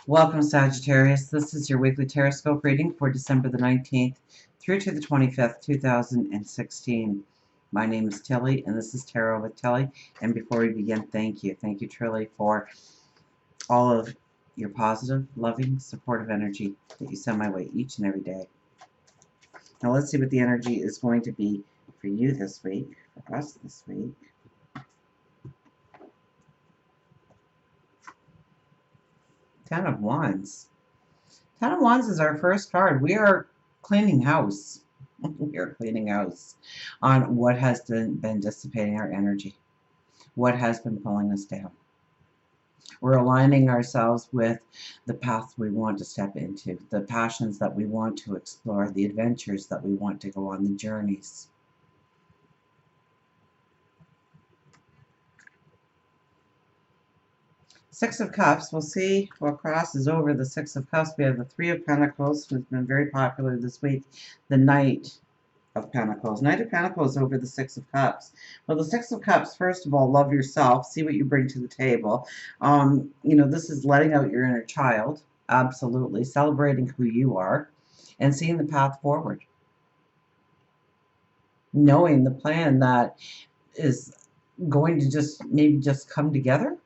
Welcome, Sagittarius. This is your weekly Teroscope reading for December the 19th through to the 25th, 2016. My name is Tilly, and this is Tarot with Tilly. And before we begin, thank you. Thank you, Tilly, for all of your positive, loving, supportive energy that you send my way each and every day. Now, let's see what the energy is going to be for you this week, for us this week. Ten of Wands. Ten of Wands is our first card. We are cleaning house. We are cleaning house on what has been dissipating our energy, what has been pulling us down. We're aligning ourselves with the path we want to step into, the passions that we want to explore, the adventures that we want to go on, the journeys. Six of Cups. We'll see what crosses over the Six of Cups. We have the Three of Pentacles, who's been very popular this week. The Knight of Pentacles. Knight of Pentacles over the Six of Cups. Well, the Six of Cups, first of all, love yourself. See what you bring to the table. This is letting out your inner child. Absolutely. Celebrating who you are and seeing the path forward. Knowing the plan that is going to maybe just come together.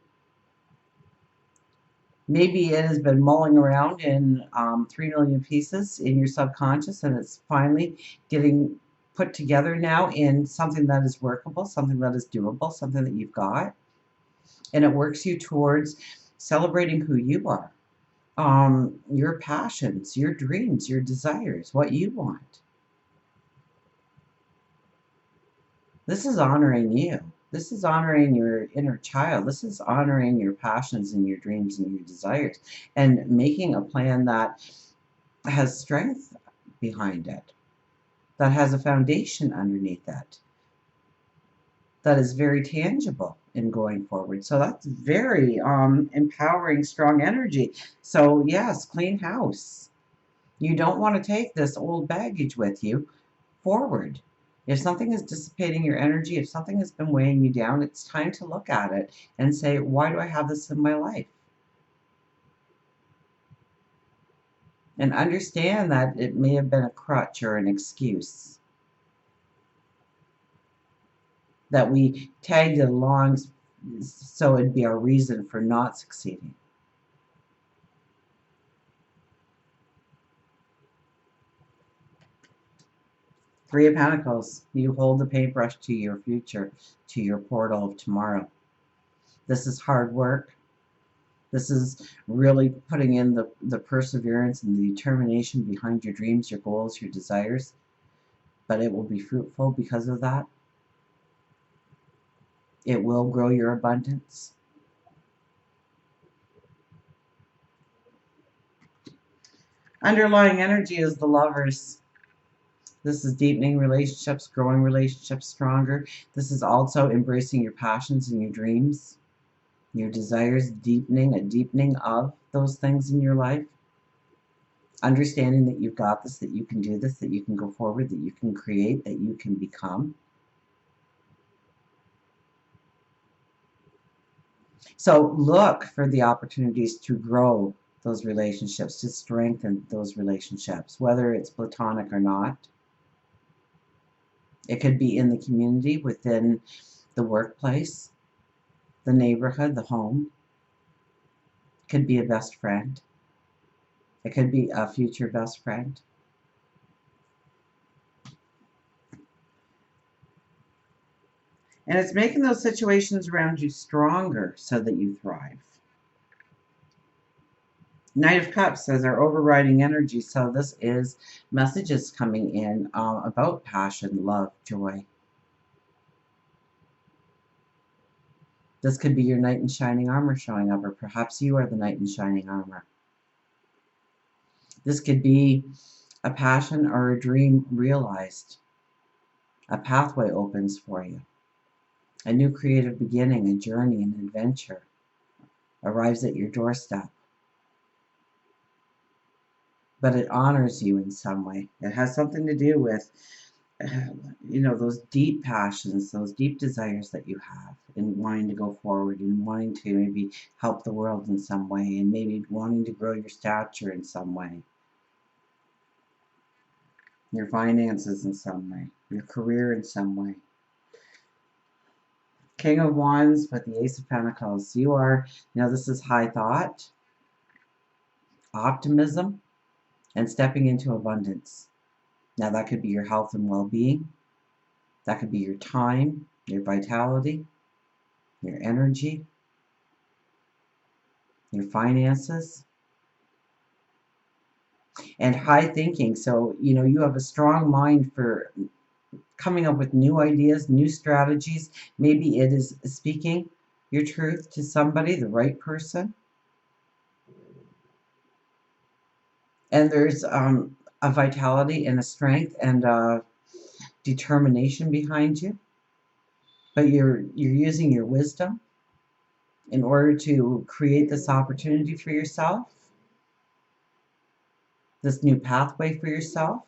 Maybe it has been mulling around in 3 million pieces in your subconscious, and it's finally getting put together now in something that is workable, something that is doable, something that you've got. And it works you towards celebrating who you are, your passions, your dreams, your desires, what you want. This is honoring you. This is honoring your inner child. This is honoring your passions and your dreams and your desires, and making a plan that has strength behind it, that has a foundation underneath it, that is very tangible in going forward. So that's very empowering, strong energy. So yes, clean house. You don't want to take this old baggage with you forward. If something is dissipating your energy, if something has been weighing you down, it's time to look at it and say, why do I have this in my life? And understand that it may have been a crutch or an excuse that we tagged it along so it'd be our reason for not succeeding. Three of Pentacles. You hold the paintbrush to your future, to your portal of tomorrow. This is hard work. This is really putting in the perseverance and the determination behind your dreams, your goals, your desires. But it will be fruitful because of that. It will grow your abundance. Underlying energy is the Lovers. This is deepening relationships, growing relationships stronger. This is also embracing your passions and your dreams, your desires, a deepening of those things in your life. Understanding that you've got this, that you can do this, that you can go forward, that you can create, that you can become. So look for the opportunities to grow those relationships, to strengthen those relationships, whether it's platonic or not. It could be in the community, within the workplace, the neighborhood, the home. It could be a best friend. It could be a future best friend. And it's making those situations around you stronger so that you thrive. Knight of Cups says our overriding energy. So this is messages coming in about passion, love, joy. This could be your knight in shining armor showing up, or perhaps you are the knight in shining armor. This could be a passion or a dream realized. A pathway opens for you. A new creative beginning, a journey, an adventure arrives at your doorstep. But it honors you in some way. It has something to do with you know, those deep passions, those deep desires that you have in wanting to go forward and wanting to maybe help the world in some way and maybe wanting to grow your stature in some way, your finances in some way, your career in some way. King of Wands with the Ace of Pentacles. You are, you know, this is high thought, optimism, and stepping into abundance. Now, that could be your health and well-being. That could be your time, your vitality, your energy, your finances, and high thinking. So, you know, you have a strong mind for coming up with new ideas, new strategies. Maybe it is speaking your truth to somebody, the right person. And there's a vitality and a strength and a determination behind you. But you're using your wisdom in order to create this opportunity for yourself, this new pathway for yourself.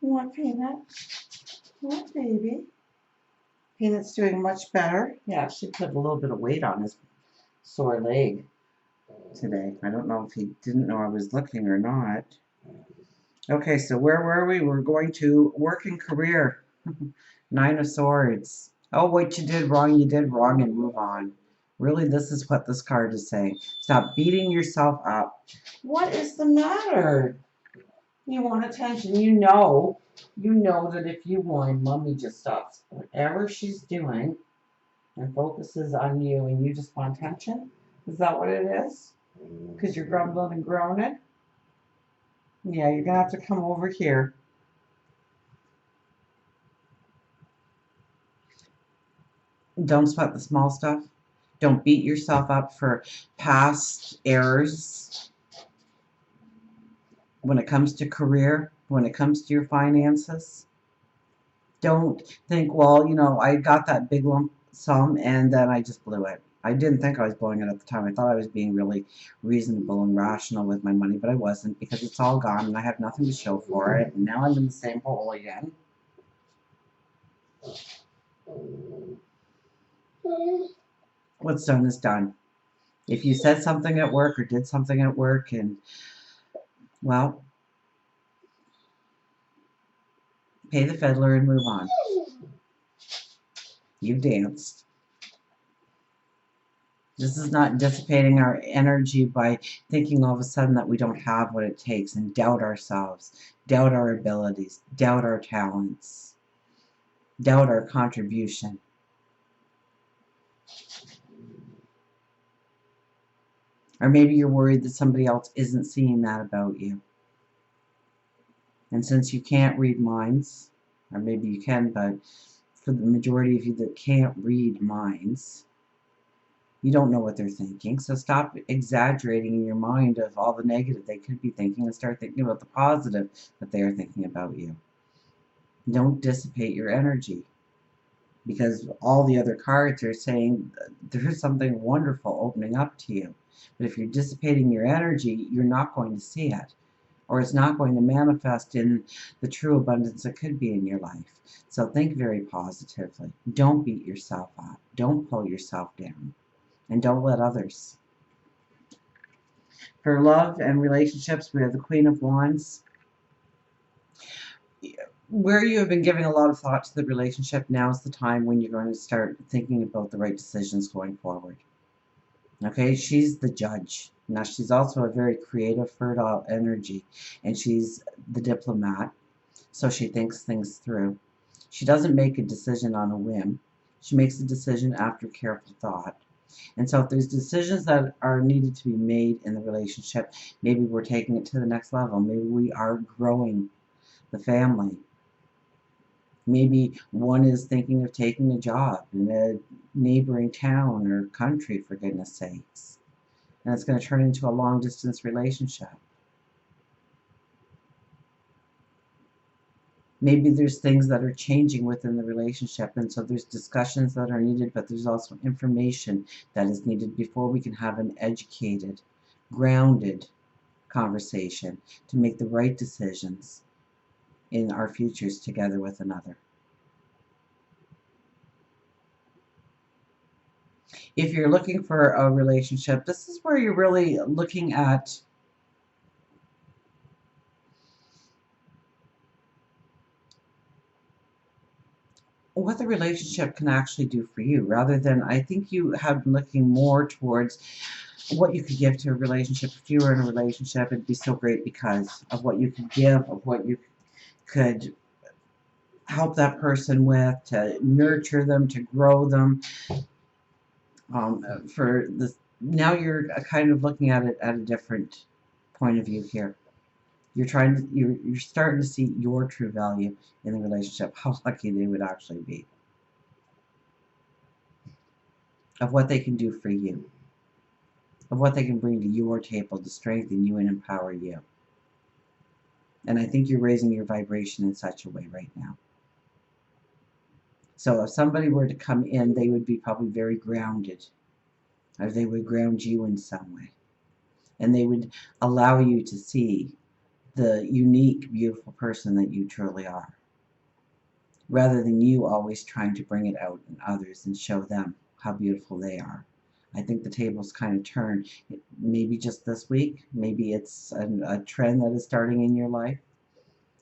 What, Peanut? What, baby? Peanut's doing much better. He actually put a little bit of weight on his sore leg today. I don't know if he didn't know I was looking or not. Okay, so where were we? We're going to work and career. Nine of Swords. Oh, what you did wrong, and move on. Really, this is what this card is saying. Stop beating yourself up. What is the matter? You want attention. You know that if you whine, Mommy just stops whatever she's doing and focuses on you, and you just want attention? Is that what it is? Because you're grumbling and groaning? Yeah, you're going to have to come over here. Don't sweat the small stuff. Don't beat yourself up for past errors when it comes to career, when it comes to your finances. Don't think, well, you know, I got that big lump sum and then I just blew it. I didn't think I was blowing it at the time. I thought I was being really reasonable and rational with my money, but I wasn't, because it's all gone and I have nothing to show for it. And now I'm in the same hole again. What's done is done. If you said something at work or did something at work and, well, pay the fiddler and move on. You danced. This is not dissipating our energy by thinking all of a sudden that we don't have what it takes and doubt ourselves, doubt our abilities, doubt our talents, doubt our contribution. Or maybe you're worried that somebody else isn't seeing that about you. And since you can't read minds, or maybe you can, but for the majority of you that can't read minds, you don't know what they're thinking. So stop exaggerating in your mind of all the negative they could be thinking and start thinking about the positive that they are thinking about you. Don't dissipate your energy, because all the other cards are saying there's something wonderful opening up to you. But if you're dissipating your energy, you're not going to see it, or it's not going to manifest in the true abundance that could be in your life. So think very positively. Don't beat yourself up. Don't pull yourself down. And don't let others. For love and relationships, we have the Queen of Wands. Where you have been giving a lot of thought to the relationship, now is the time when you're going to start thinking about the right decisions going forward. Okay, she's the judge. Now, she's also a very creative, fertile energy, and she's the diplomat, so she thinks things through. She doesn't make a decision on a whim. She makes a decision after careful thought. And so if there's decisions that are needed to be made in the relationship, maybe we're taking it to the next level. Maybe we are growing the family. Maybe one is thinking of taking a job in a neighboring town or country, for goodness sakes. And it's going to turn into a long-distance relationship. Maybe there's things that are changing within the relationship, and so there's discussions that are needed, but there's also information that is needed before we can have an educated, grounded conversation to make the right decisions in our futures together with another. If you're looking for a relationship, this is where you're really looking at what the relationship can actually do for you, rather than, I think you have been looking more towards what you could give to a relationship. If you were in a relationship, it'd be so great because of what you could give, of what you could help that person with, to nurture them, to grow them. For this, now you're kind of looking at it at a different point of view here. You're starting to see your true value in the relationship, how lucky they would actually be, of what they can do for you, of what they can bring to your table to strengthen you and empower you. And I think you're raising your vibration in such a way right now. So if somebody were to come in, they would be probably very grounded, or they would ground you in some way. And they would allow you to see the unique, beautiful person that you truly are, rather than you always trying to bring it out in others and show them how beautiful they are. I think the tables kind of turn, maybe just this week. Maybe it's a trend that is starting in your life.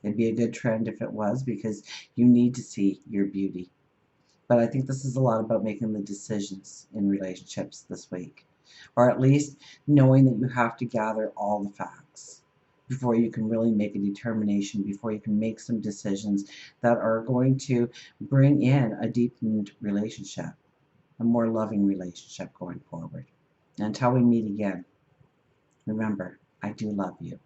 It'd be a good trend if it was, because you need to see your beauty. But I think this is a lot about making the decisions in relationships this week, or at least knowing that you have to gather all the facts before you can really make a determination, before you can make some decisions that are going to bring in a deepened relationship, a more loving relationship going forward. Until we meet again, remember, I do love you.